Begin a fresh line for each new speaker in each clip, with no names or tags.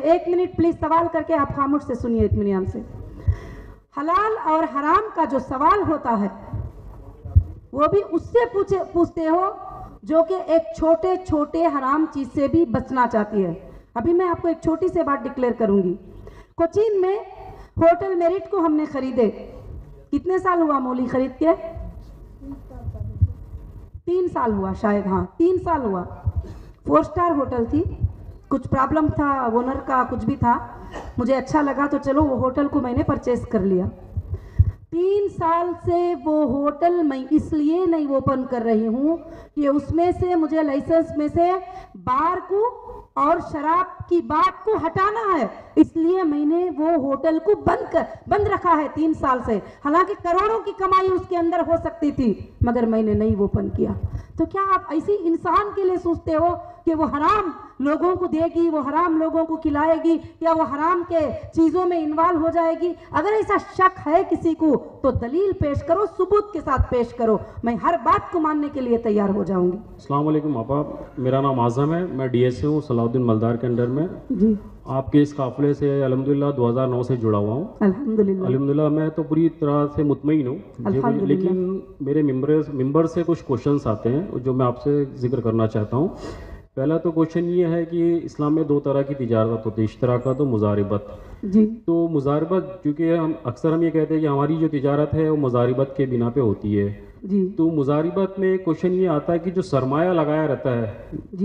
1 minute please सवाल करके आप खामोश से सुनिए इत्मीनान से। हलाल और हराम का जो सवाल होता है वो भी उससे पूछते हो जो कि एक छोटे छोटे हराम चीज से भी बचना चाहती है। अभी मैं आपको एक छोटी सी बात डिक्लेयर करूंगी। कोचीन में होटल मेरिट को हमने खरीदे, कितने साल हुआ मौली खरीद के? 3 साल हुआ शायद, हाँ 3 साल हुआ। 4 स्टार होटल थी, कुछ प्रॉब्लम था ओनर का, कुछ भी था, मुझे अच्छा लगा तो चलो वो होटल को मैंने परचेस कर लिया। 3 साल से वो होटल मैं इसलिए नहीं ओपन कर रही हूँ कि उसमें से मुझे लाइसेंस में से बार को और शराब की बात को हटाना है, इसलिए मैंने वो होटल को बंद रखा है 3 साल से। हालांकि करोड़ों की कमाई उसके अंदर हो सकती थी, मगर मैंने नहीं ओपन किया। तो क्या आप ऐसी इंसान के लिए सोचते हो कि वो हराम लोगों को देगी, वो हराम लोगों को खिलाएगी, या वो हराम के चीजों में इन्वॉल्व हो जाएगी? अगर ऐसा शक है किसी को तो दलील पेश करो, सबूत के साथ पेश करो, मैं हर बात को मानने के लिए तैयार हो जाऊंगी।
अस्सलाम वालेकुम आपा, मेरा नाम आज़म है, मैं डीएसए हूँ सलाउद्दीन मलदार के अंडर में
जी।
आपके इस काफिले से अल्हम्दुलिल्लाह 2009 से जुड़ा हुआ हूँ। अल्हम्दुलिल्लाह मैं तो पूरी तरह से मुतमईन हूँ, लेकिन मेरे मेंबर से कुछ क्वेश्चंस आते हैं जो मैं आपसे जिक्र करना चाहता हूँ। पहला तो क्वेश्चन ये है कि इस्लाम में 2 तरह की तिजारत होती है, इश्तराकत और मुजारिबत।
जी।
तो मुजारिबत, क्योंकि हम ये कहते हैं कि हमारी जो तिजारत है वो मुजारिबत के बिना पे होती है
जी।
तो मुजारिबत में क्वेश्चन ये आता है कि जो सरमाया लगाया रहता है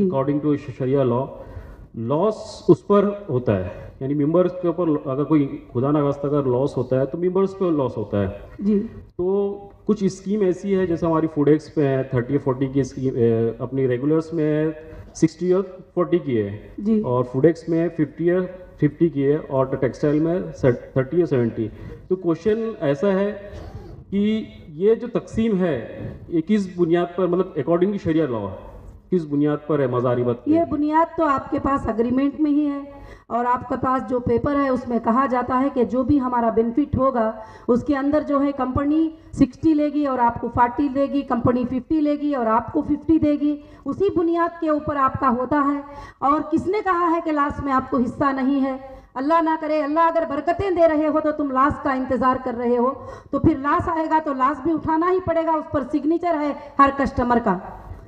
अकॉर्डिंग टू शरिया लॉस उस पर होता है, यानी मेंबर्स के ऊपर अगर कोई खुदा न खास्ता अगर लॉस होता है तो मेंबर्स पे लॉस होता है।
जी।
तो कुछ स्कीम ऐसी है जैसे हमारी फूडेक्स पे है 30 और 40 की स्कीम, अपनी रेगुलर्स में 60 और 40 की है, और फूडेक्स में 50 और 50 की है, और टेक्सटाइल में 30 और 70। तो क्वेश्चन ऐसा है कि ये जो तकसीम है ये किस बुनियाद पर, मतलब अकॉर्डिंग टू शरिया लॉ किस बुनियाद पर है मुजारिबत?
ये बुनियाद तो आपके पास अग्रीमेंट में ही है, और आपके पास जो पेपर है उसमें कहा जाता है कि जो भी हमारा बेनिफिट होगा उसके अंदर जो है कंपनी 60 लेगी और आपको 40 देगी, कंपनी 50 लेगी और आपको 50 देगी, उसी बुनियाद के ऊपर आपका होता है। और किसने कहा है कि लास्ट में आपको हिस्सा नहीं है? अल्लाह ना करे, अल्लाह अगर बरकतें दे रहे हो तो तुम लाश का इंतजार कर रहे हो, तो फिर लाश आएगा तो लाश भी उठाना ही पड़ेगा, उस पर सिग्नेचर है हर कस्टमर का,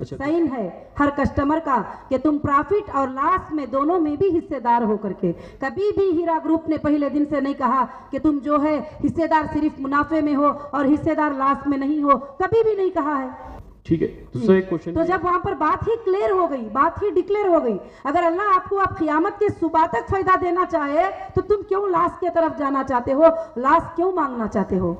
साइन है हर कस्टमर का कि तुम प्रॉफिट और लॉस में दोनों में भी हिस्सेदार हो करके। कभी भी हीरा ग्रुप ने पहले दिन से नहीं कहा कि तुम जो है हिस्सेदार सिर्फ मुनाफे में हो और हिस्सेदार लॉस में नहीं हो, कभी भी नहीं कहा है।
ठीक है, दूसरा एक क्वेश्चन।
तो जब वहां पर बात ही क्लियर हो गई, बात ही डिक्लेयर हो गई, अगर अल्लाह आपको आप क़यामत के सुबह तक फायदा देना चाहे तो तुम क्यों लॉस की तरफ जाना चाहते हो, लॉस क्यों मांगना चाहते हो?